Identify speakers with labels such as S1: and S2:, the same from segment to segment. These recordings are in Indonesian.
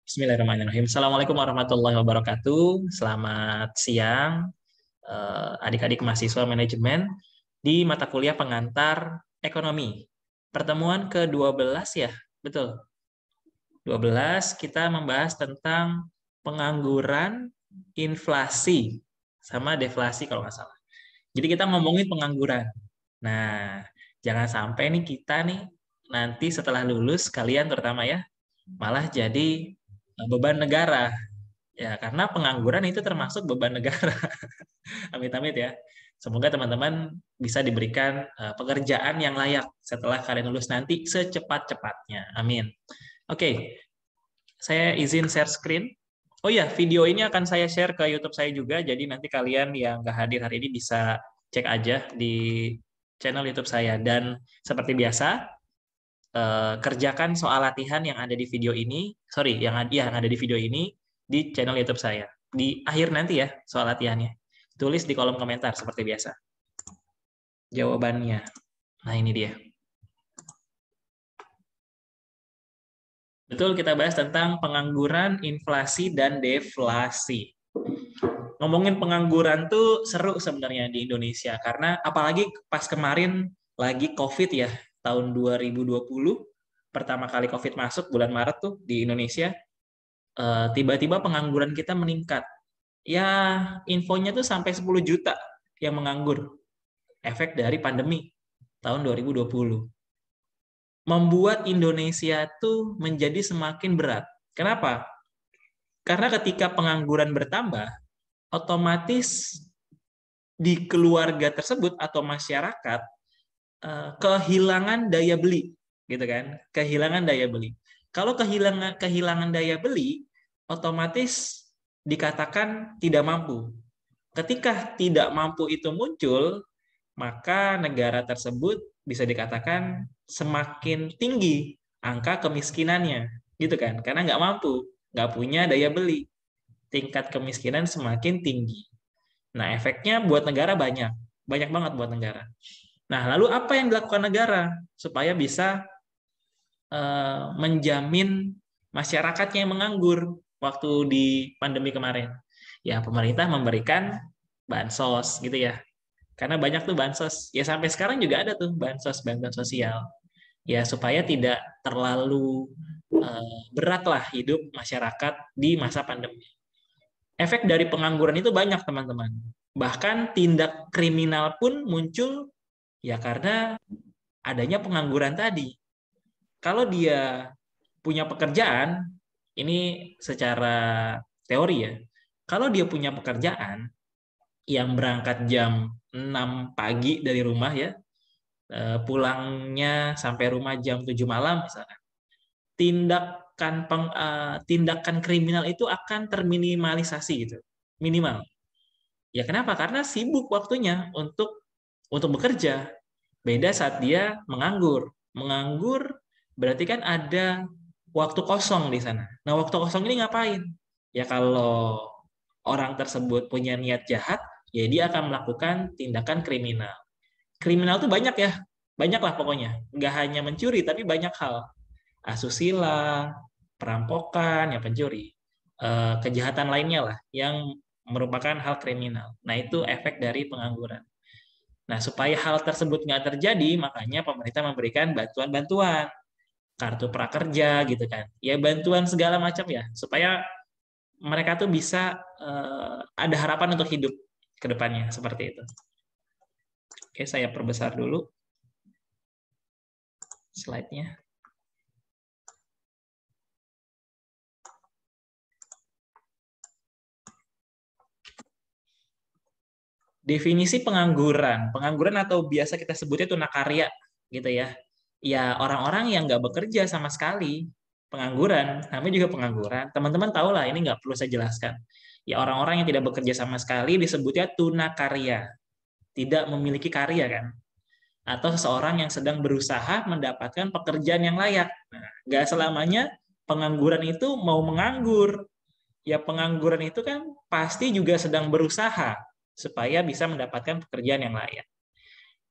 S1: Bismillahirrahmanirrahim. Assalamualaikum warahmatullahi wabarakatuh. Selamat siang, adik-adik mahasiswa manajemen di mata kuliah pengantar ekonomi. Pertemuan ke-12 ya, betul. 12 kita membahas tentang pengangguran, inflasi, sama deflasi kalau nggak salah. Jadi kita ngomongin pengangguran. Nah, jangan sampai nih kita nih nanti setelah lulus, kalian terutama ya, malah jadi beban negara. Ya, karena pengangguran itu termasuk beban negara. Amit-amit ya. Semoga teman-teman bisa diberikan pekerjaan yang layak setelah kalian lulus nanti secepat-cepatnya. Amin. Oke, saya izin share screen. Oh ya, video ini akan saya share ke YouTube saya juga. Jadi nanti kalian yang nggak hadir hari ini bisa cek aja di channel YouTube saya. Dan seperti biasa, kerjakan soal latihan yang ada di video ini, sorry, yang ada di video ini di channel YouTube saya. Di akhir nanti ya soal latihannya. Tulis di kolom komentar seperti biasa. Jawabannya. Nah, ini dia. Betul, kita bahas tentang pengangguran, inflasi, dan deflasi. Ngomongin pengangguran tuh seru sebenarnya di Indonesia, karena apalagi pas kemarin lagi COVID ya, tahun 2020, pertama kali COVID masuk bulan Maret tuh di Indonesia, tiba-tiba pengangguran kita meningkat. Ya, infonya tuh sampai 10 juta yang menganggur. Efek dari pandemi tahun 2020. Membuat Indonesia tuh menjadi semakin berat. Kenapa? Karena ketika pengangguran bertambah, otomatis di keluarga tersebut atau masyarakat kehilangan daya beli, gitu kan? Kehilangan daya beli. Kalau kehilangan daya beli, otomatis dikatakan tidak mampu. Ketika tidak mampu itu muncul, maka negara tersebut bisa dikatakan semakin tinggi angka kemiskinannya, gitu kan? Karena nggak mampu, nggak punya daya beli, tingkat kemiskinan semakin tinggi. Nah, efeknya buat negara banyak, banyak banget buat negara. Nah, lalu apa yang dilakukan negara supaya bisa menjamin masyarakatnya yang menganggur waktu di pandemi kemarin? Ya, pemerintah memberikan bansos gitu ya. Karena banyak tuh bansos. Ya sampai sekarang juga ada tuh bansos, bantuan sosial. Ya supaya tidak terlalu berat lah hidup masyarakat di masa pandemi. Efek dari pengangguran itu banyak teman-teman. Bahkan tindak kriminal pun muncul ya karena adanya pengangguran tadi. Kalau dia punya pekerjaan, ini secara teori ya. Kalau dia punya pekerjaan yang berangkat jam 6 pagi dari rumah ya, pulangnya sampai rumah jam 7 malam misalkan. Tindakan kriminal itu akan terminimalisasi gitu. Minimal. Ya kenapa? Karena sibuk waktunya untuk bekerja. Beda saat dia menganggur. Menganggur berarti kan ada waktu kosong di sana. Nah, waktu kosong ini ngapain? Ya kalau orang tersebut punya niat jahat, ya dia akan melakukan tindakan kriminal. Kriminal tuh banyak ya, banyak lah pokoknya. Nggak hanya mencuri, tapi banyak hal. Asusila, perampokan, ya pencuri. Kejahatan lainnya lah, yang merupakan hal kriminal. Nah, itu efek dari pengangguran. Nah, supaya hal tersebut nggak terjadi, makanya pemerintah memberikan bantuan-bantuan, kartu prakerja gitu kan. Ya, bantuan segala macam ya, supaya mereka tuh bisa ada harapan untuk hidup ke depannya, seperti itu. Oke, saya perbesar dulu slide-nya. Definisi pengangguran. Pengangguran atau biasa kita sebutnya tunakarya gitu ya. Ya orang-orang yang nggak bekerja sama sekali. Pengangguran, namanya juga pengangguran. Teman-teman tahu lah, ini nggak perlu saya jelaskan. Ya orang-orang yang tidak bekerja sama sekali disebutnya tunakarya. Tidak memiliki karya kan. Atau seseorang yang sedang berusaha mendapatkan pekerjaan yang layak. Nah, nggak selamanya pengangguran itu mau menganggur. Ya pengangguran itu kan pasti juga sedang berusaha supaya bisa mendapatkan pekerjaan yang layak.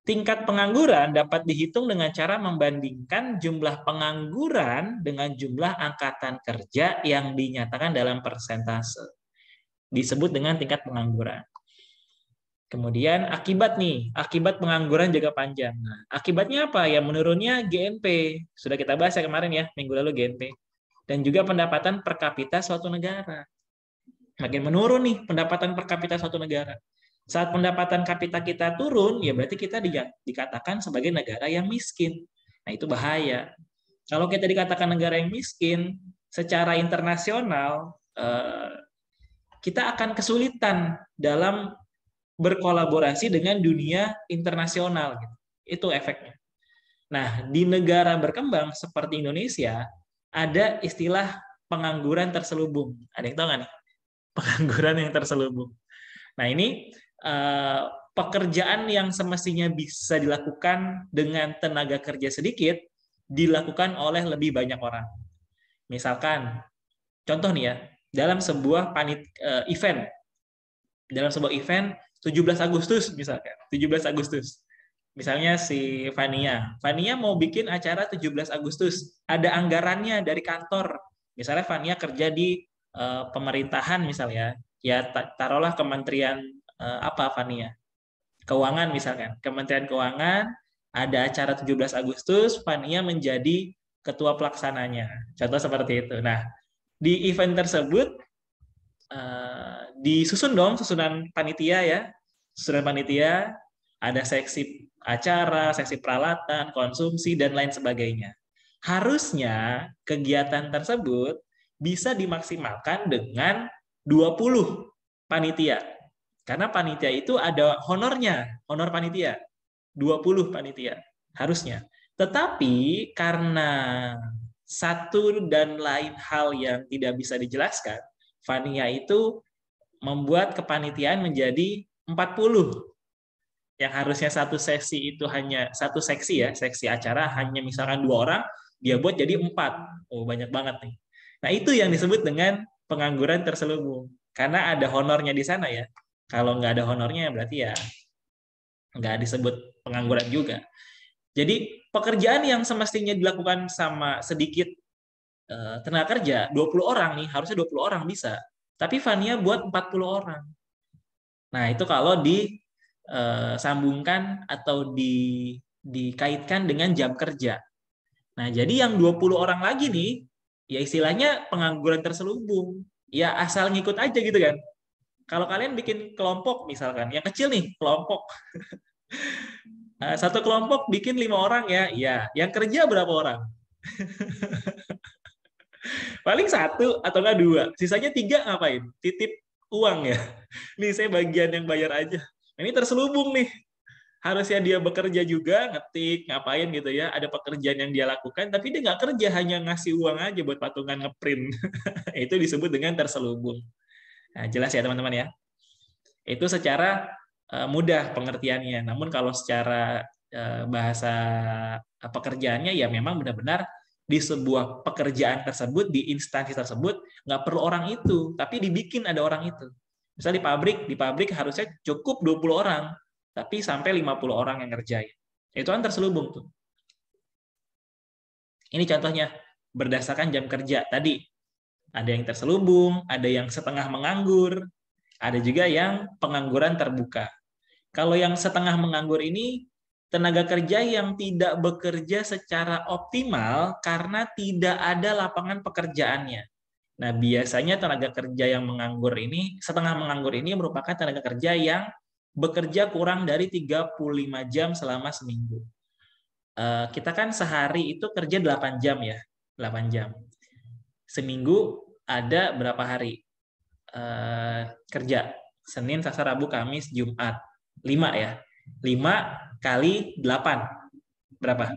S1: Tingkat pengangguran dapat dihitung dengan cara membandingkan jumlah pengangguran dengan jumlah angkatan kerja yang dinyatakan dalam persentase. Disebut dengan tingkat pengangguran. Kemudian akibat pengangguran jangka panjang. Nah, akibatnya apa? Ya menurunnya GNP. Sudah kita bahas ya kemarin ya, minggu lalu GNP. Dan juga pendapatan per kapita suatu negara. Makin menurun nih pendapatan per kapita suatu negara. Saat pendapatan kapita kita turun, ya berarti kita dikatakan sebagai negara yang miskin. Nah, itu bahaya. Kalau kita dikatakan negara yang miskin, secara internasional, kita akan kesulitan dalam berkolaborasi dengan dunia internasional. Itu efeknya. Nah, di negara berkembang seperti Indonesia, ada istilah pengangguran terselubung. Ada yang tahu nggak nih? Pengangguran yang terselubung. Nah, ini pekerjaan yang semestinya bisa dilakukan dengan tenaga kerja sedikit, dilakukan oleh lebih banyak orang. Misalkan, contoh nih ya, dalam sebuah event, 17 Agustus misalkan, 17 Agustus. Misalnya si Fania mau bikin acara 17 Agustus, ada anggarannya dari kantor. Misalnya Fania kerja di pemerintahan misalnya, ya taruhlah kementerian apa Fania? Keuangan misalkan. Kementerian Keuangan ada acara 17 Agustus, Fania menjadi ketua pelaksananya. Contoh seperti itu. Nah, di event tersebut disusun dong susunan panitia ya. Susunan panitia ada seksi acara, seksi peralatan, konsumsi dan lain sebagainya. Harusnya kegiatan tersebut bisa dimaksimalkan dengan 20 panitia. Karena panitia itu ada honornya, honor panitia. 20 panitia harusnya. Tetapi karena satu dan lain hal yang tidak bisa dijelaskan, Fania itu membuat kepanitiaan menjadi 40. Yang harusnya satu sesi itu hanya satu seksi ya, seksi acara hanya misalkan 2 orang, dia buat jadi 4. Oh, banyak banget nih. Nah, itu yang disebut dengan pengangguran terselubung. Karena ada honornya di sana ya. Kalau nggak ada honornya berarti ya nggak disebut pengangguran juga. Jadi pekerjaan yang semestinya dilakukan sama sedikit tenaga kerja, 20 orang nih, harusnya 20 orang bisa. Tapi Fania buat 40 orang. Nah, itu kalau disambungkan atau dikaitkan dengan jam kerja. Nah, jadi yang 20 orang lagi nih, ya istilahnya pengangguran terselubung. Ya asal ngikut aja gitu kan. Kalau kalian bikin kelompok misalkan, yang kecil nih kelompok, satu kelompok bikin 5 orang ya, yang kerja berapa orang? Paling 1 atau enggak 2, sisanya 3 ngapain? Titip uang ya. Nih saya bagian yang bayar aja. Ini terselubung nih. Harusnya dia bekerja juga, ngetik, ngapain gitu ya. Ada pekerjaan yang dia lakukan, tapi dia nggak kerja, hanya ngasih uang aja buat patungan ngeprint. Itu disebut dengan terselubung. Nah, jelas ya teman-teman ya. Itu secara mudah pengertiannya. Namun kalau secara bahasa pekerjaannya ya memang benar-benar di sebuah pekerjaan tersebut, di instansi tersebut, nggak perlu orang itu, tapi dibikin ada orang itu. Misal di pabrik harusnya cukup 20 orang, tapi sampai 50 orang yang ngerjain. Itu kan terselubung tuh. Ini contohnya berdasarkan jam kerja tadi. Ada yang terselubung, ada yang setengah menganggur, ada juga yang pengangguran terbuka. Kalau yang setengah menganggur ini tenaga kerja yang tidak bekerja secara optimal karena tidak ada lapangan pekerjaannya. Nah, biasanya tenaga kerja yang menganggur ini, setengah menganggur ini merupakan tenaga kerja yang bekerja kurang dari 35 jam selama seminggu. Kita kan sehari itu kerja 8 jam ya, 8 jam. Seminggu ada berapa hari kerja? Senin, Selasa, Rabu, Kamis, Jumat. 5 ya. 5 kali 8. Berapa?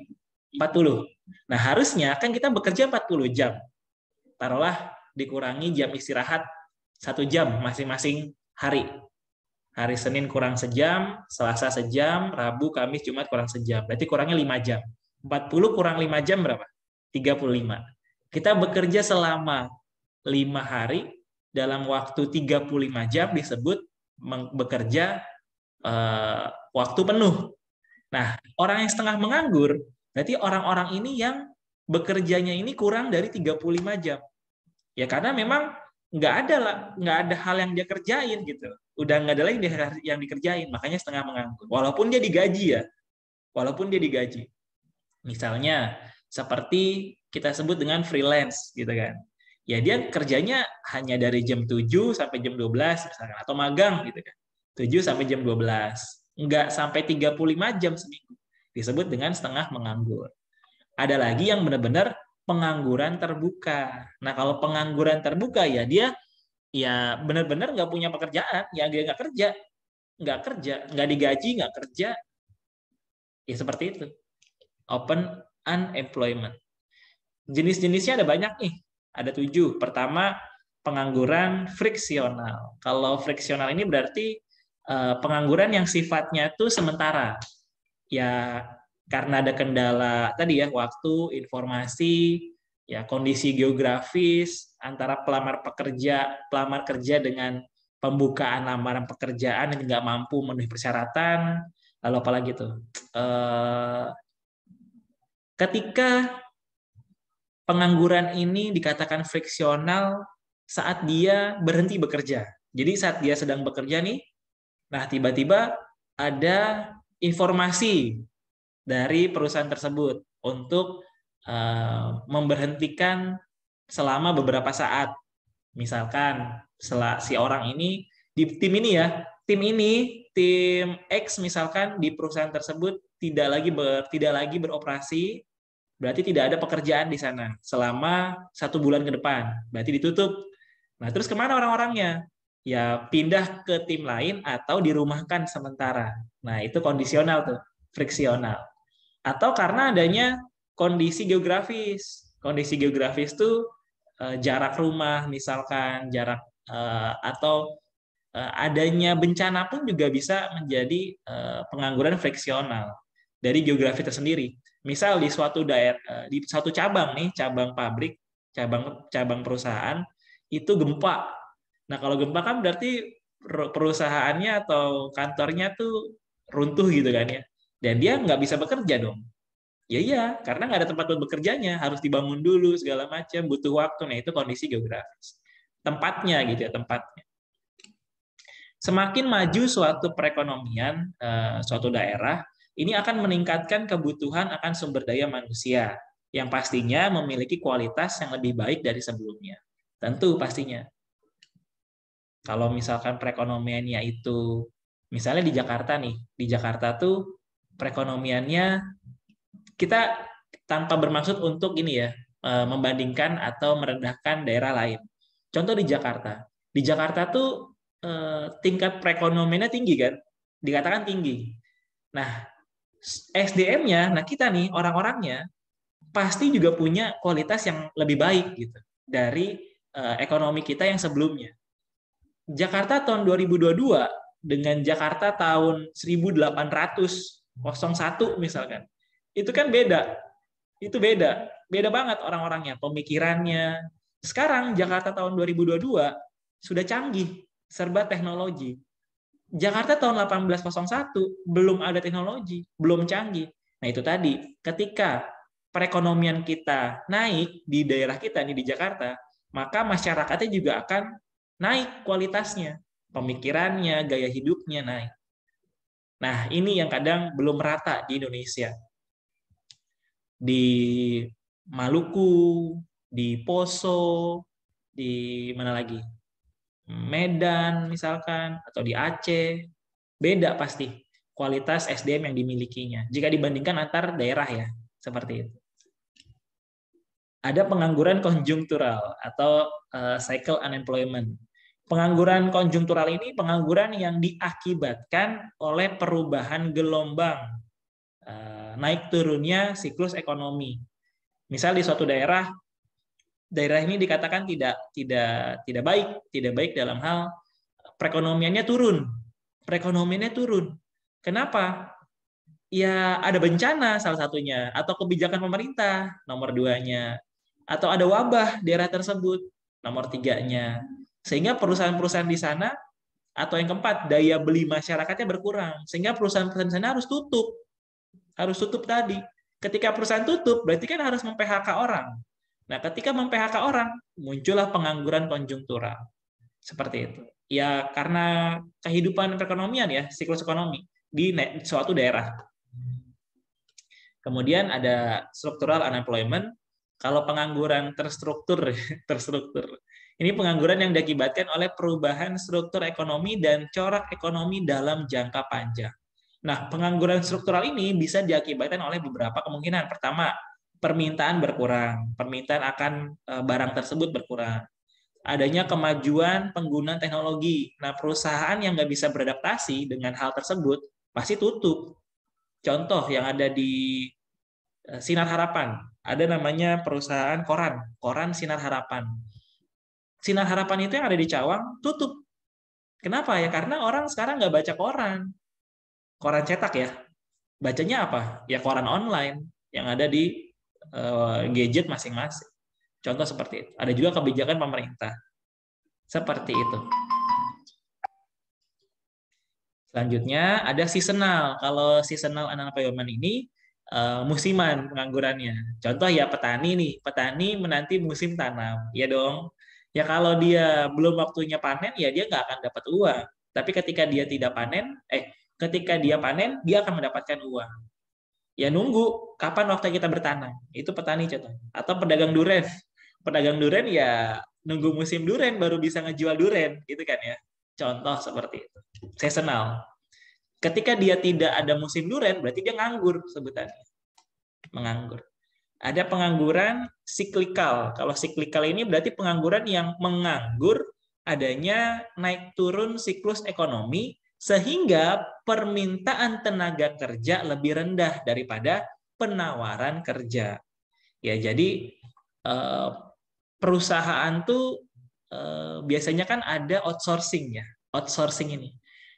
S1: 40. Nah, harusnya kan kita bekerja 40 jam. Taruhlah dikurangi jam istirahat 1 jam masing-masing hari. Hari Senin kurang sejam, Selasa sejam, Rabu, Kamis, Jumat kurang sejam. Berarti kurangnya 5 jam. 40 kurang 5 jam berapa? 35. Kita bekerja selama 5 hari dalam waktu 35 jam disebut bekerja waktu penuh. Nah, orang yang setengah menganggur, berarti orang-orang ini yang bekerjanya ini kurang dari 35 jam. Ya karena memang nggak ada hal yang dia kerjain gitu. Udah nggak ada lagi yang dikerjain, makanya setengah menganggur. Walaupun dia digaji ya, walaupun dia digaji. Misalnya seperti kita sebut dengan freelance gitu kan. Ya dia kerjanya hanya dari jam 7 sampai jam 12 misalkan, atau magang gitu kan. 7 sampai jam 12. Nggak sampai 35 jam seminggu. Disebut dengan setengah menganggur. Ada lagi yang benar-benar pengangguran terbuka. Nah, kalau pengangguran terbuka ya dia ya benar-benar nggak punya pekerjaan, ya dia nggak kerja, nggak digaji, nggak kerja, ya seperti itu. Open unemployment. Jenis-jenisnya ada banyak nih, ada 7. Pertama, pengangguran friksional. Kalau friksional ini berarti pengangguran yang sifatnya itu sementara. Ya karena ada kendala tadi ya, waktu, informasi, ya kondisi geografis antara pelamar kerja dengan pembukaan lamaran pekerjaan yang nggak mampu memenuhi persyaratan. Lalu apalagi tuh? Ketika pengangguran ini dikatakan friksional saat dia berhenti bekerja. Jadi saat dia sedang bekerja nih, nah tiba-tiba ada informasi dari perusahaan tersebut untuk memberhentikan selama beberapa saat. Misalkan si orang ini di tim ini ya, tim X misalkan di perusahaan tersebut tidak lagi beroperasi, berarti tidak ada pekerjaan di sana selama 1 bulan ke depan. Berarti ditutup. Nah, terus kemana orang-orangnya? Ya pindah ke tim lain atau dirumahkan sementara. Nah, itu kondisional tuh, friksional. Atau karena adanya kondisi geografis. Kondisi geografis tuh jarak rumah misalkan, atau adanya bencana pun juga bisa menjadi pengangguran friksional dari geografi tersendiri. Misal di suatu daerah, di satu cabang nih, cabang pabrik, cabang perusahaan itu gempa. Nah kalau gempa kan berarti perusahaannya atau kantornya tuh runtuh gitu kan ya, dan dia nggak bisa bekerja dong. Ya iya, karena nggak ada tempat buat bekerjanya, harus dibangun dulu segala macam, butuh waktu. Nah itu kondisi geografis. Tempatnya gitu ya, tempatnya. Semakin maju suatu perekonomian, suatu daerah, ini akan meningkatkan kebutuhan akan sumber daya manusia, yang pastinya memiliki kualitas yang lebih baik dari sebelumnya. Tentu pastinya. Kalau misalkan perekonomiannya itu, misalnya di Jakarta nih, di Jakarta tuh perekonomiannya, kita tanpa bermaksud untuk ini ya, membandingkan atau merendahkan daerah lain. Contoh di Jakarta. Di Jakarta tuh tingkat perekonomiannya tinggi kan? Dikatakan tinggi. Nah, SDM-nya, nah kita nih orang-orangnya pasti juga punya kualitas yang lebih baik gitu dari ekonomi kita yang sebelumnya. Jakarta tahun 2022 dengan Jakarta tahun 1801 misalkan. Itu kan beda. Itu beda. Beda banget orang-orangnya, pemikirannya. Sekarang Jakarta tahun 2022 sudah canggih, serba teknologi. Jakarta tahun 1801 belum ada teknologi, belum canggih. Nah itu tadi, ketika perekonomian kita naik di daerah kita nih di Jakarta, maka masyarakatnya juga akan naik kualitasnya, pemikirannya, gaya hidupnya naik. Nah ini yang kadang belum merata di Indonesia. Di Maluku, di Poso, di mana lagi? Medan misalkan, atau di Aceh, beda pasti kualitas SDM yang dimilikinya jika dibandingkan antar daerah ya, seperti itu. Ada pengangguran konjungtural atau cycle unemployment. Pengangguran konjungtural ini pengangguran yang diakibatkan oleh perubahan gelombang naik turunnya siklus ekonomi. Misal di suatu daerah ini dikatakan tidak baik dalam hal perekonomiannya turun. Kenapa? Ya ada bencana salah satunya, atau kebijakan pemerintah nomor 2-nya, atau ada wabah daerah tersebut nomor 3-nya. Sehingga perusahaan-perusahaan di sana, atau yang keempat, daya beli masyarakatnya berkurang, sehingga perusahaan-perusahaan di sana harus tutup. harus tutup tadi. Ketika perusahaan tutup, berarti kan harus mem-PHK orang. Nah, ketika mem-PHK orang, muncullah pengangguran konjungtural. Seperti itu. Ya, karena kehidupan perekonomian ya, siklus ekonomi di suatu daerah. Kemudian ada structural unemployment. Kalau pengangguran terstruktur, ini pengangguran yang diakibatkan oleh perubahan struktur ekonomi dan corak ekonomi dalam jangka panjang. Nah, pengangguran struktural ini bisa diakibatkan oleh beberapa kemungkinan. Pertama, permintaan berkurang. Permintaan akan barang tersebut berkurang. Adanya kemajuan penggunaan teknologi. Nah, perusahaan yang nggak bisa beradaptasi dengan hal tersebut pasti tutup. Contoh yang ada di Sinar Harapan. Ada namanya perusahaan koran Sinar Harapan. Sinar Harapan itu yang ada di Cawang tutup. Kenapa ya? Karena orang sekarang nggak baca koran cetak ya. Bacanya apa? Ya koran online yang ada di gadget masing-masing. Contoh seperti itu. Ada juga kebijakan pemerintah. Seperti itu. Selanjutnya ada seasonal. Kalau seasonal unemployment ini musiman penganggurannya. Contoh ya petani nih, petani menanti musim tanam, ya dong. Ya kalau dia belum waktunya panen, ya dia nggak akan dapat uang. Tapi ketika dia tidak panen, ketika dia panen, dia akan mendapatkan uang. Ya nunggu kapan waktu kita bertanam. Itu petani contoh. Atau pedagang duren. Pedagang duren ya nunggu musim duren baru bisa ngejual duren, gitu kan ya. Contoh seperti itu. Seasonal. Ketika dia tidak ada musim duren, berarti dia nganggur sebutannya. Menganggur. Ada pengangguran siklikal. Kalau siklikal ini berarti pengangguran yang menganggur adanya naik turun siklus ekonomi sehingga permintaan tenaga kerja lebih rendah daripada penawaran kerja. Ya, jadi perusahaan tuh biasanya kan ada outsourcing ya. Outsourcing ini.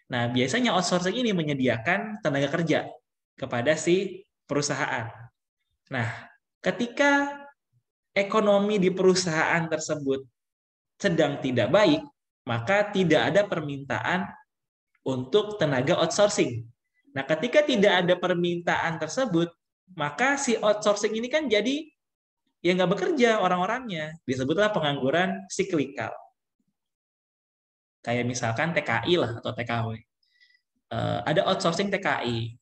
S1: Nah, biasanya outsourcing ini menyediakan tenaga kerja kepada si perusahaan. Nah, ketika ekonomi di perusahaan tersebut sedang tidak baik, maka tidak ada permintaan untuk tenaga outsourcing. Nah, ketika tidak ada permintaan tersebut, maka si outsourcing ini kan jadi ya nggak bekerja orang-orangnya. Disebutlah pengangguran siklikal. Kayak misalkan TKI lah atau TKW. Ada outsourcing TKI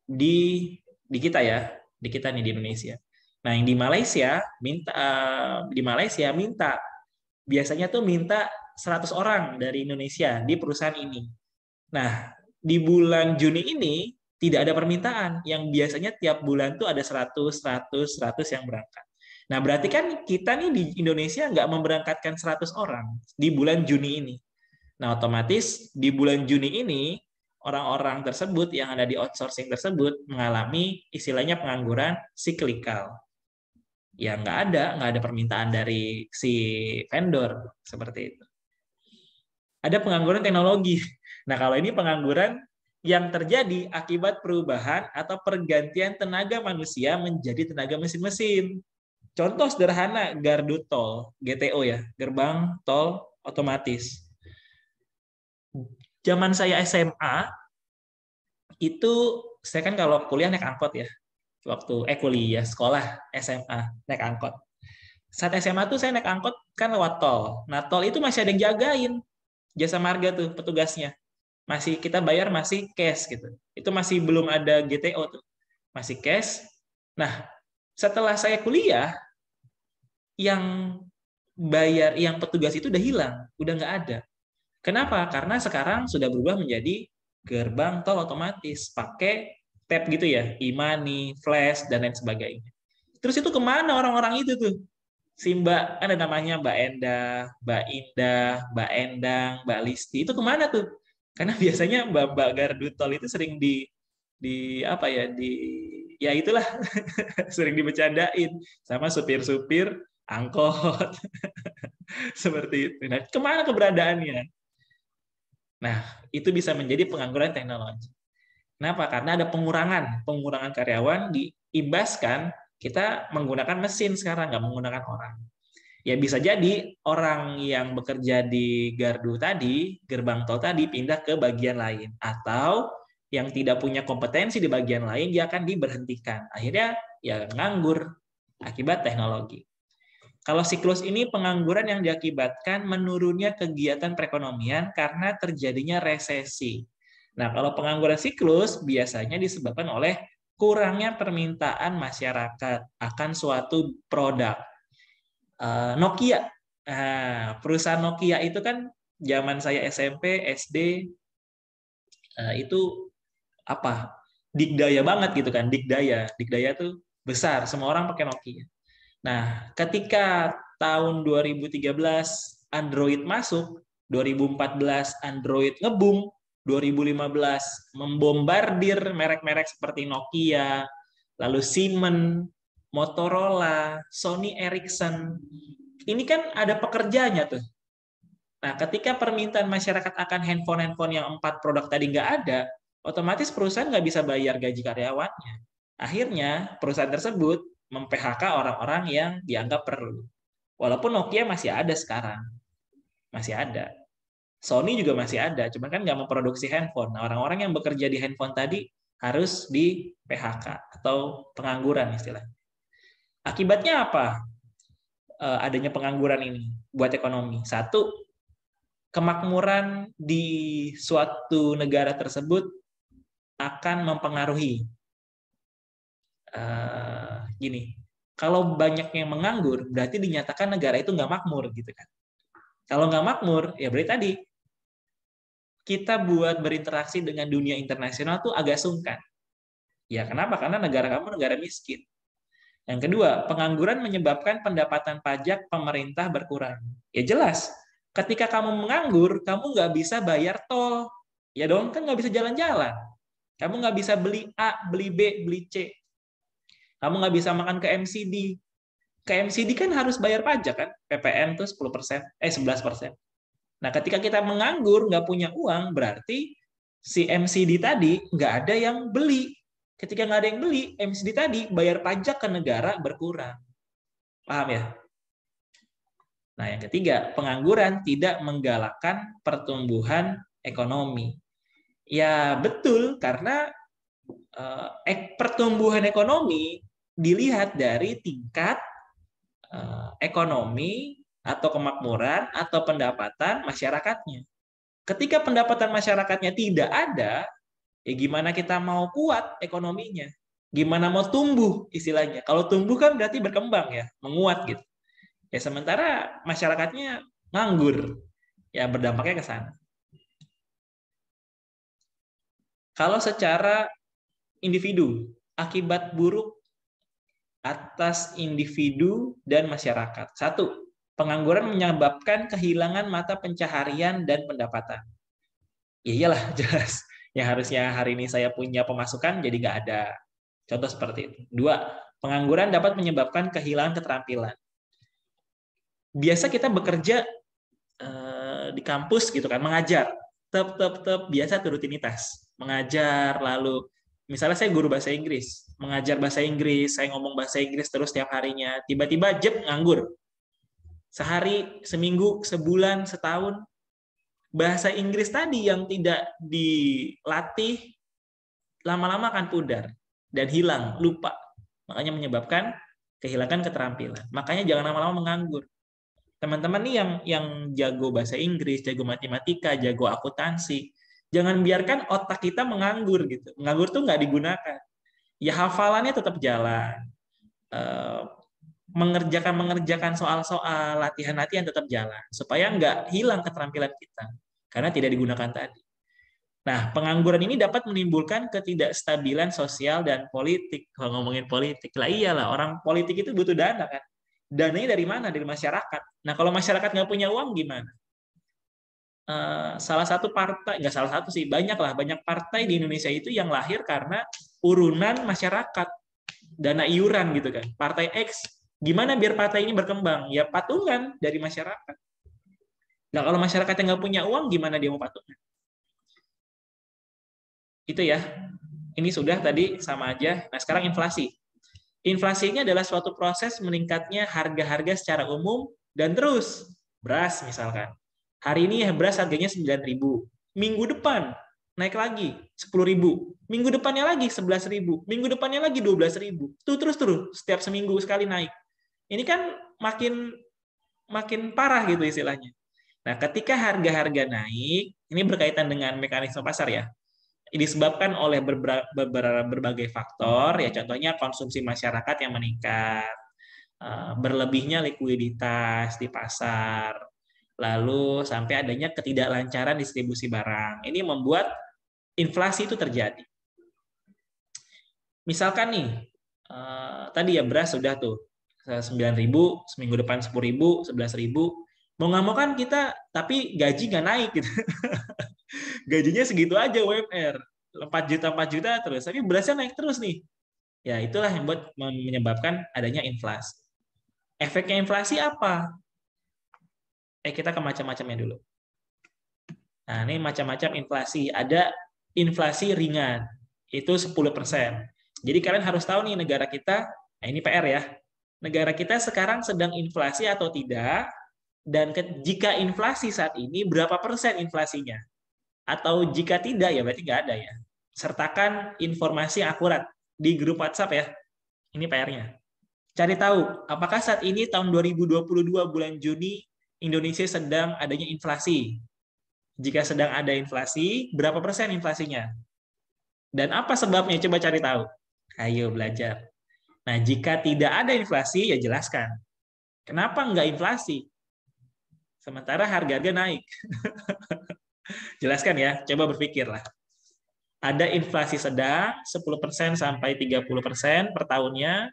S1: di kita ya, di kita nih di Indonesia. Nah, yang di Malaysia minta biasanya tuh minta 100 orang dari Indonesia di perusahaan ini. Nah, di bulan Juni ini tidak ada permintaan, yang biasanya tiap bulan tuh ada 100 yang berangkat. Nah, berarti kan kita nih di Indonesia nggak memberangkatkan 100 orang di bulan Juni ini. Nah, otomatis di bulan Juni ini orang-orang tersebut yang ada di outsourcing tersebut mengalami istilahnya pengangguran siklikal. Ya nggak ada permintaan dari si vendor seperti itu. Ada pengangguran teknologi. Nah, kalau ini pengangguran yang terjadi akibat perubahan atau pergantian tenaga manusia menjadi tenaga mesin-mesin. Contoh sederhana, gardu tol, GTO ya, gerbang tol otomatis. Zaman saya SMA, itu saya kan kalau kuliah naik angkot ya. Waktu kuliah, sekolah, SMA, naik angkot. Saat SMA tuh saya naik angkot kan lewat tol. Nah, tol itu masih ada yang jagain. Jasa marga tuh petugasnya. Masih kita bayar masih cash gitu. Itu masih belum ada GTO tuh. Masih cash. Nah, setelah saya kuliah, yang bayar, yang petugas itu udah hilang, udah nggak ada. Kenapa? Karena sekarang sudah berubah menjadi gerbang tol otomatis, pakai tap gitu ya, e-money, flash, dan lain sebagainya. Terus itu kemana orang-orang itu tuh? Si Mbak, ada namanya Mbak Endah, Mbak Indah, Mbak Endang, Mbak Listi, itu kemana tuh? Karena biasanya Mbak gardu tol itu sering di apa ya, ya itulah, sering dibecandain sama supir-supir angkot. Seperti itu. Nah, kemana keberadaannya? Nah, itu bisa menjadi pengangguran teknologi. Kenapa? Karena ada pengurangan karyawan diimbaskan kita menggunakan mesin sekarang, nggak menggunakan orang. Ya bisa jadi orang yang bekerja di gardu tadi, gerbang tol tadi, pindah ke bagian lain. Atau yang tidak punya kompetensi di bagian lain, dia akan diberhentikan. Akhirnya ya nganggur akibat teknologi. Kalau siklus ini pengangguran yang diakibatkan menurunnya kegiatan perekonomian karena terjadinya resesi. Nah, kalau pengangguran siklus biasanya disebabkan oleh kurangnya permintaan masyarakat akan suatu produk. Nokia, perusahaan Nokia itu kan zaman saya SMP, SD, itu apa? Dikdaya banget gitu kan, dikdaya tuh besar, semua orang pakai Nokia. Nah, ketika tahun 2013 Android masuk, 2014 Android ngebum, 2015 membombardir merek-merek seperti Nokia, lalu Siemens, Motorola, Sony Ericsson. Ini kan ada pekerjanya tuh. Nah, ketika permintaan masyarakat akan handphone-handphone yang 4 produk tadi nggak ada, otomatis perusahaan nggak bisa bayar gaji karyawannya. Akhirnya, perusahaan tersebut mem-PHK orang-orang yang dianggap perlu. Walaupun Nokia masih ada sekarang. Masih ada. Sony juga masih ada, cuma kan nggak memproduksi handphone. Nah, orang-orang yang bekerja di handphone tadi harus di PHK atau pengangguran istilahnya. Akibatnya apa? Adanya pengangguran ini buat ekonomi. Satu, kemakmuran di suatu negara tersebut akan mempengaruhi. Gini, kalau banyak yang menganggur, berarti dinyatakan negara itu nggak makmur gitu kan. Kalau nggak makmur, ya berarti tadi kita buat berinteraksi dengan dunia internasional tuh agak sungkan. Ya kenapa? Karena negara kamu negara miskin. Yang kedua, pengangguran menyebabkan pendapatan pajak pemerintah berkurang. Ya jelas, ketika kamu menganggur, kamu nggak bisa bayar tol. Ya dong, kan nggak bisa jalan-jalan. Kamu nggak bisa beli A, beli B, beli C. Kamu nggak bisa makan ke MCD. Ke MCD kan harus bayar pajak kan? PPN tuh 10%, 11%. Nah, ketika kita menganggur, nggak punya uang, berarti si MCD tadi nggak ada yang beli. Ketika nggak ada yang beli, MCD tadi bayar pajak ke negara berkurang. Paham ya? Nah, yang ketiga, pengangguran tidak menggalakkan pertumbuhan ekonomi. Ya, betul, karena pertumbuhan ekonomi dilihat dari tingkat ekonomi atau kemakmuran atau pendapatan masyarakatnya. Ketika pendapatan masyarakatnya tidak ada, ya gimana kita mau kuat ekonominya? Gimana mau tumbuh istilahnya? Kalau tumbuh kan berarti berkembang ya, menguat gitu. Ya sementara masyarakatnya nganggur, ya berdampaknya ke sana. Kalau secara individu, akibat buruk atas individu dan masyarakat. Satu, pengangguran menyebabkan kehilangan mata pencaharian dan pendapatan. Ya iyalah, jelas. Yang harusnya hari ini saya punya pemasukan, jadi nggak ada. Contoh seperti itu. Dua, pengangguran dapat menyebabkan kehilangan keterampilan. Biasa kita bekerja di kampus gitu kan, mengajar. Biasa itu rutinitas. Mengajar, lalu misalnya saya guru bahasa Inggris, mengajar bahasa Inggris, saya ngomong bahasa Inggris terus setiap harinya, tiba-tiba nganggur. Sehari, seminggu, sebulan, setahun, bahasa Inggris tadi yang tidak dilatih lama-lama akan pudar dan hilang, lupa. Makanya menyebabkan kehilangan keterampilan. Makanya jangan lama-lama menganggur. Teman-teman nih yang jago bahasa Inggris, jago matematika, jago akuntansi, jangan biarkan otak kita menganggur gitu. Menganggur tuh nggak digunakan. Ya hafalannya tetap jalan. Mengerjakan soal-soal, latihan-latihan tetap jalan supaya nggak hilang keterampilan kita karena tidak digunakan tadi. Nah, pengangguran ini dapat menimbulkan ketidakstabilan sosial dan politik. Kalau ngomongin politik, lah iyalah orang politik itu butuh dana kan. Dananya dari mana? Dari masyarakat. Nah, kalau masyarakat nggak punya uang gimana? Salah satu partai, nggak salah satu sih, banyak partai di Indonesia itu yang lahir karena urunan masyarakat, dana iuran gitu kan. Partai X, gimana biar partai ini berkembang? Ya patungan dari masyarakat. Nah, kalau masyarakatnya nggak punya uang, gimana dia mau patungan? Itu ya. Ini sudah tadi sama aja. Nah, sekarang inflasi. Inflasi ini adalah suatu proses meningkatnya harga-harga secara umum dan terus. Beras misalkan. Hari ini beras harganya 9.000. Minggu depan naik lagi 10.000. Minggu depannya lagi 11.000. Minggu depannya lagi 12.000. Tuh terus setiap seminggu sekali naik. Ini kan makin makin parah gitu istilahnya. Nah, ketika harga-harga naik, ini berkaitan dengan mekanisme pasar ya. Disebabkan oleh berbagai faktor, ya contohnya konsumsi masyarakat yang meningkat, berlebihnya likuiditas di pasar, lalu sampai adanya ketidaklancaran distribusi barang. Ini membuat inflasi itu terjadi. Misalkan nih, tadi ya beras sudah tuh 9.000, seminggu depan 10.000, 11.000. Mau nggak mau kan kita, tapi gaji nggak naik gitu. Gajinya segitu aja UMR. 4 juta, 4 juta terus. Tapi berasnya naik terus nih. Ya itulah yang menyebabkan adanya inflasi. Efeknya inflasi apa? Kita ke macam-macamnya dulu. Nah, ini macam-macam inflasi. Ada inflasi ringan, itu 10%. Jadi kalian harus tahu nih negara kita, nah ini PR ya, negara kita sekarang sedang inflasi atau tidak, dan jika inflasi saat ini, berapa persen inflasinya? Atau jika tidak, ya berarti nggak ada ya. Sertakan informasi yang akurat di grup WhatsApp ya. Ini PR-nya. Cari tahu, apakah saat ini tahun 2022 bulan Juni, Indonesia sedang adanya inflasi? Jika sedang ada inflasi, berapa persen inflasinya? Dan apa sebabnya? Coba cari tahu. Ayo belajar. Nah, jika tidak ada inflasi, ya jelaskan. Kenapa nggak inflasi? Sementara harga-harga naik. Jelaskan ya, coba berpikirlah. Ada inflasi sedang, 10% sampai 30% per tahunnya.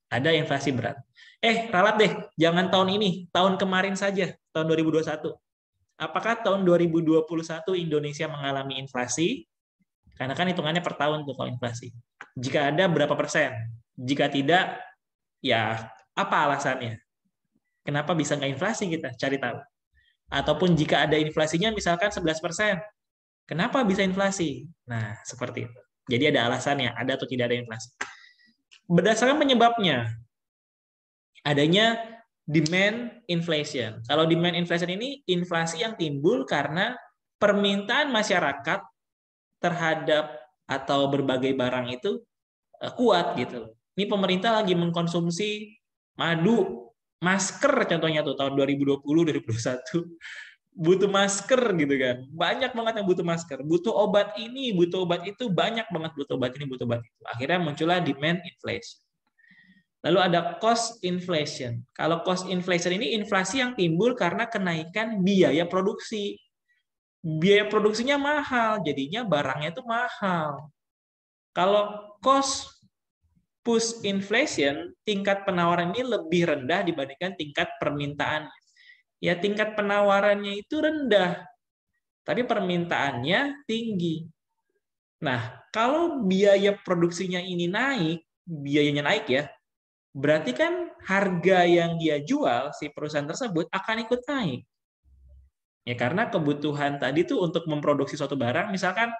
S1: Ada inflasi berat. Ralat deh, jangan tahun ini, tahun kemarin saja, tahun 2021. Apakah tahun 2021 Indonesia mengalami inflasi? Karena kan hitungannya per tahun tuh kalau inflasi. Jika ada, berapa persen? Jika tidak, ya apa alasannya? Kenapa bisa nggak inflasi kita? Cari tahu. Ataupun jika ada inflasinya misalkan 11%, kenapa bisa inflasi? Nah, seperti itu. Jadi ada alasannya, ada atau tidak ada inflasi. Berdasarkan penyebabnya, adanya demand inflation. Kalau demand inflation ini inflasi yang timbul karena permintaan masyarakat terhadap atau berbagai barang itu kuat gitu. Ini pemerintah lagi mengkonsumsi madu, masker contohnya tuh tahun 2020, 2021. Butuh masker gitu kan. Banyak banget yang butuh masker. Butuh obat ini, butuh obat itu, banyak banget butuh obat ini, butuh obat itu. Akhirnya muncullah demand inflation. Lalu ada cost inflation. Kalau cost inflation ini inflasi yang timbul karena kenaikan biaya produksi. Biaya produksinya mahal, jadinya barangnya itu mahal. Kalau cost push inflation, tingkat penawaran ini lebih rendah dibandingkan tingkat permintaan. Ya tingkat penawarannya itu rendah, tapi permintaannya tinggi. Nah, kalau biaya produksinya ini naik, biayanya naik ya, berarti kan harga yang dia jual, si perusahaan tersebut akan ikut naik. Ya karena kebutuhan tadi tuh untuk memproduksi suatu barang, misalkan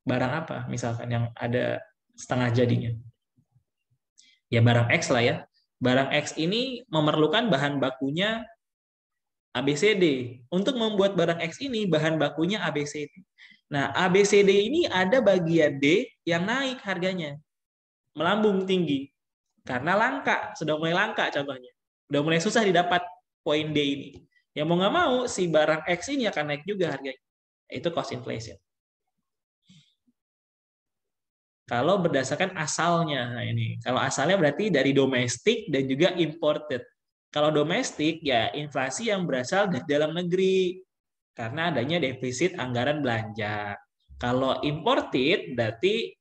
S1: barang apa, misalkan yang ada setengah jadinya. Ya barang X lah ya. Barang X ini memerlukan bahan bakunya ABCD. Untuk membuat barang X ini bahan bakunya ABCD. Nah, ABCD ini ada bagian D yang naik harganya. Melambung tinggi. Karena langka, sudah mulai langka contohnya. Sudah mulai susah didapat poin D ini. Ya mau nggak mau, si barang X ini akan naik juga harganya. Itu cost inflation. Kalau berdasarkan asalnya, nah ini. Kalau asalnya berarti dari domestik dan juga imported. Kalau domestik, ya inflasi yang berasal dari dalam negeri. Karena adanya defisit anggaran belanja. Kalau imported, berarti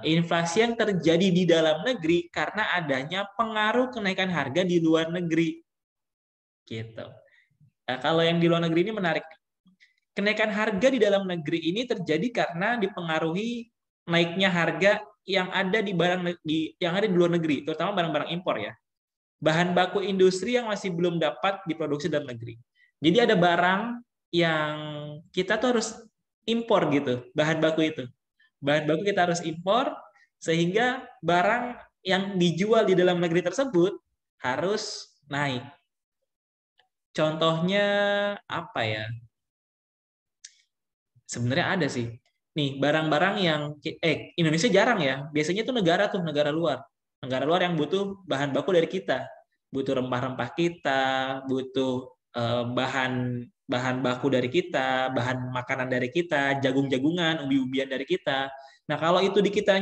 S1: inflasi yang terjadi di dalam negeri karena adanya pengaruh kenaikan harga di luar negeri. Gitu. Nah, kalau yang di luar negeri ini menarik. Kenaikan harga di dalam negeri ini terjadi karena dipengaruhi naiknya harga yang ada di yang ada di luar negeri, terutama barang-barang impor ya. Bahan baku industri yang masih belum dapat diproduksi dalam negeri. Jadi ada barang yang kita tuh harus impor gitu, bahan baku itu. Bahan baku kita harus impor sehingga barang yang dijual di dalam negeri tersebut harus naik. Contohnya apa ya? Sebenarnya ada sih. Nih, barang-barang yang Indonesia jarang ya. Biasanya tuh negara luar. Negara luar yang butuh bahan baku dari kita. Butuh rempah-rempah kita, butuh bahan bahan baku dari kita, bahan makanan dari kita, jagung-jagungan, ubi-ubian dari kita. Nah, kalau itu di kita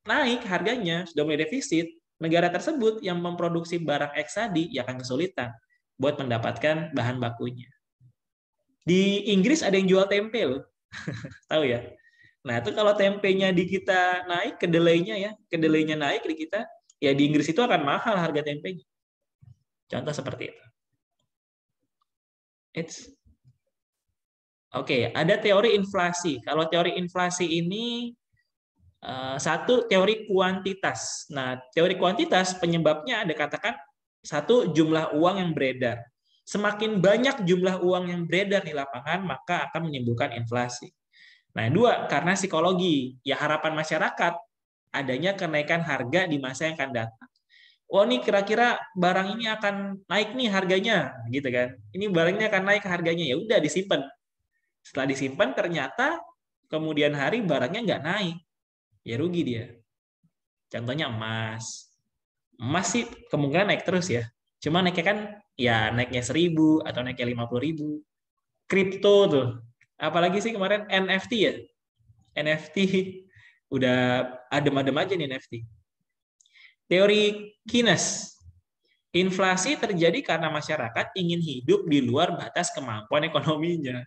S1: naik harganya, sudah mulai defisit, negara tersebut yang memproduksi barang X tadi ya akan kesulitan buat mendapatkan bahan bakunya. Di Inggris ada yang jual tempe loh, tahu ya? Nah, itu kalau tempenya di kita naik, kedelainya naik di kita, ya di Inggris itu akan mahal harga tempenya. Contoh seperti itu. Oke, ada teori inflasi. Kalau teori inflasi ini satu teori kuantitas. Nah, teori kuantitas penyebabnya ada katakan satu jumlah uang yang beredar. Semakin banyak jumlah uang yang beredar di lapangan, maka akan menimbulkan inflasi. Nah, dua, karena psikologi. Ya harapan masyarakat adanya kenaikan harga di masa yang akan datang. Oh, ini kira-kira barang ini akan naik nih harganya, gitu kan. Ini barangnya akan naik harganya, ya udah disimpan. Setelah disimpan ternyata kemudian hari barangnya nggak naik. Ya rugi dia. Contohnya emas. Emas sih kemungkinan naik terus ya. Cuma naiknya kan ya naiknya 1.000 atau naiknya 50.000. Kripto tuh. Apalagi sih kemarin NFT ya. NFT udah adem-adem aja nih NFT. Teori Keynes. Inflasi terjadi karena masyarakat ingin hidup di luar batas kemampuan ekonominya.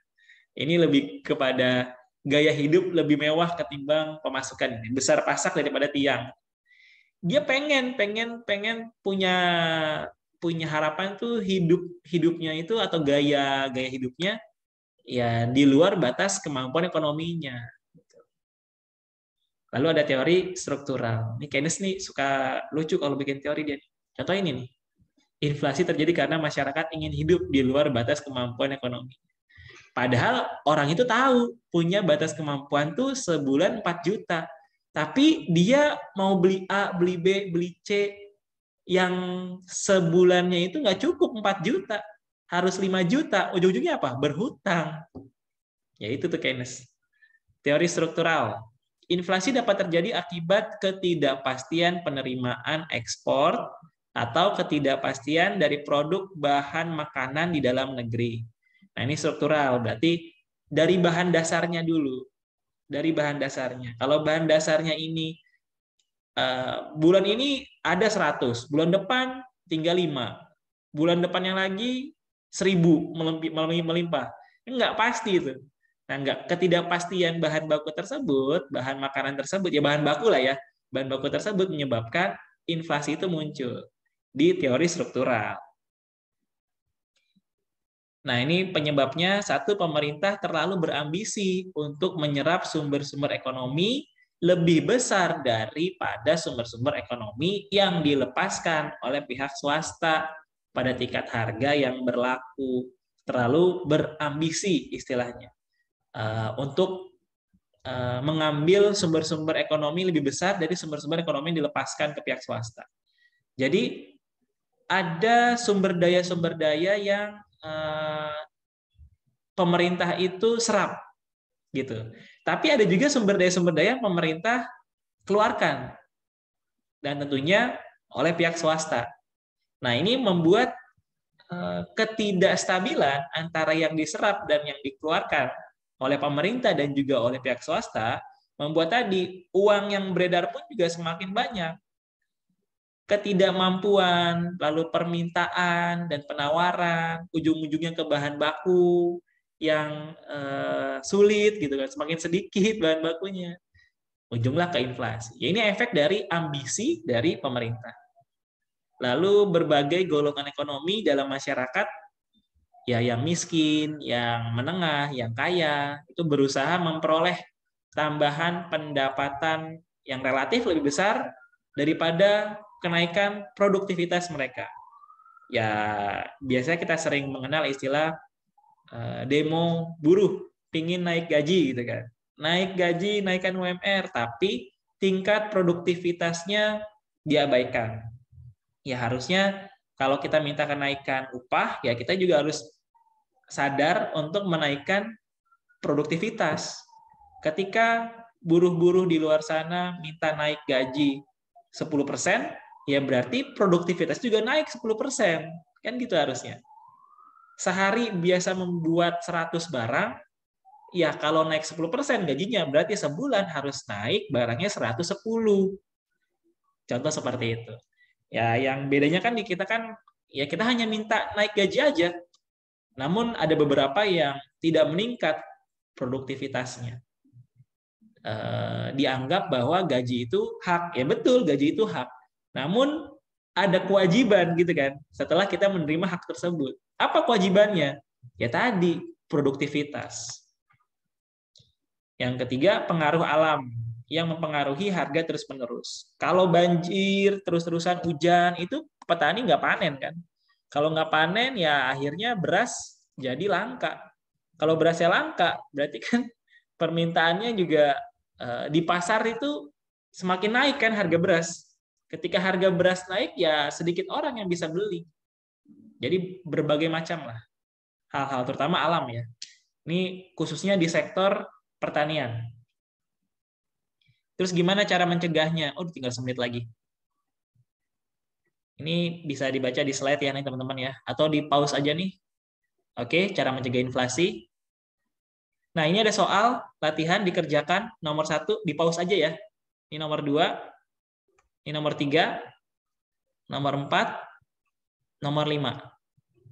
S1: Ini lebih kepada gaya hidup lebih mewah ketimbang pemasukan ini. Besar pasak daripada tiang. Dia pengen pengen pengen punya punya harapan tuh hidupnya itu atau gaya gaya hidupnya ya di luar batas kemampuan ekonominya. Lalu ada teori struktural. Ini Keynes nih suka lucu kalau bikin teori dia. Contoh ini nih. Inflasi terjadi karena masyarakat ingin hidup di luar batas kemampuan ekonomi. Padahal orang itu tahu punya batas kemampuan tuh sebulan 4 juta. Tapi dia mau beli A, beli B, beli C yang sebulannya itu nggak cukup 4 juta. Harus 5 juta. Ujung-ujungnya apa? Berhutang. Ya itu tuh Keynes. Teori struktural. Inflasi dapat terjadi akibat ketidakpastian penerimaan ekspor atau ketidakpastian dari produk bahan makanan di dalam negeri. Nah, ini struktural, berarti dari bahan dasarnya dulu. Dari bahan dasarnya. Kalau bahan dasarnya ini bulan ini ada 100, bulan depan tinggal 5. Bulan depannya lagi 1.000 melimpah. Enggak pasti itu. Nah, enggak ketidakpastian bahan baku tersebut, bahan makanan tersebut, ya bahan baku lah ya. Bahan baku tersebut menyebabkan inflasi itu muncul di teori struktural. Nah, ini penyebabnya satu, pemerintah terlalu berambisi untuk menyerap sumber-sumber ekonomi lebih besar daripada sumber-sumber ekonomi yang dilepaskan oleh pihak swasta pada tingkat harga yang berlaku. Terlalu berambisi istilahnya untuk mengambil sumber-sumber ekonomi lebih besar dari sumber-sumber ekonomi yang dilepaskan ke pihak swasta. Jadi ada sumber daya yang pemerintah itu serap gitu. Tapi ada juga sumber daya yang pemerintah keluarkan dan tentunya oleh pihak swasta. Nah, ini membuat ketidakstabilan antara yang diserap dan yang dikeluarkan oleh pemerintah dan juga oleh pihak swasta membuat tadi uang yang beredar pun juga semakin banyak. Ketidakmampuan, lalu permintaan dan penawaran, ujung-ujungnya ke bahan baku yang sulit gitu kan, semakin sedikit bahan bakunya, ujunglah ke inflasi. Ya, ini efek dari ambisi dari pemerintah. Lalu berbagai golongan ekonomi dalam masyarakat, ya yang miskin, yang menengah, yang kaya, itu berusaha memperoleh tambahan pendapatan yang relatif lebih besar daripada kenaikan produktivitas mereka. Ya, biasanya kita sering mengenal istilah demo buruh, pingin naik gaji gitu kan. Naik gaji, naikkan UMR, tapi tingkat produktivitasnya diabaikan. Ya harusnya Kalau kita minta kenaikan upah, ya kita juga harus sadar untuk menaikkan produktivitas. Ketika buruh-buruh di luar sana minta naik gaji 10%, ya berarti produktivitas juga naik 10%. Kan gitu harusnya. Sehari biasa membuat 100 barang, ya kalau naik 10% gajinya, berarti sebulan harus naik barangnya 110. Contoh seperti itu. Ya, yang bedanya kan di kita kan, ya kita hanya minta naik gaji aja. Namun ada beberapa yang tidak meningkat produktivitasnya. Dianggap bahwa gaji itu hak. Ya betul, gaji itu hak. Namun ada kewajiban gitu kan, setelah kita menerima hak tersebut. Apa kewajibannya? Ya tadi, produktivitas. Yang ketiga, pengaruh alam yang mempengaruhi harga terus-menerus. Kalau banjir, terus-terusan hujan, itu petani nggak panen kan? Kalau nggak panen, ya akhirnya beras jadi langka. Kalau berasnya langka, berarti kan permintaannya juga di pasar itu semakin naik kan harga beras. Ketika harga beras naik, ya sedikit orang yang bisa beli. Jadi berbagai macam lah hal-hal, terutama alam ya. Ini khususnya di sektor pertanian. Terus gimana cara mencegahnya? Oh, tinggal semenit lagi. Ini bisa dibaca di slide ya nih teman-teman ya. Atau di pause aja nih. Oke, cara mencegah inflasi. Nah, ini ada soal latihan dikerjakan nomor 1, di pause aja ya. Ini nomor 2, ini nomor 3, nomor 4, nomor 5.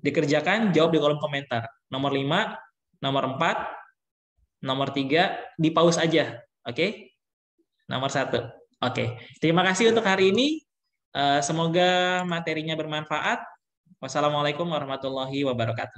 S1: Dikerjakan, jawab di kolom komentar. Nomor 5, nomor 4, nomor 3, di pause aja. Oke? Nomor 1. Oke. Terima kasih untuk hari ini. Semoga materinya bermanfaat. Wassalamualaikum warahmatullahi wabarakatuh.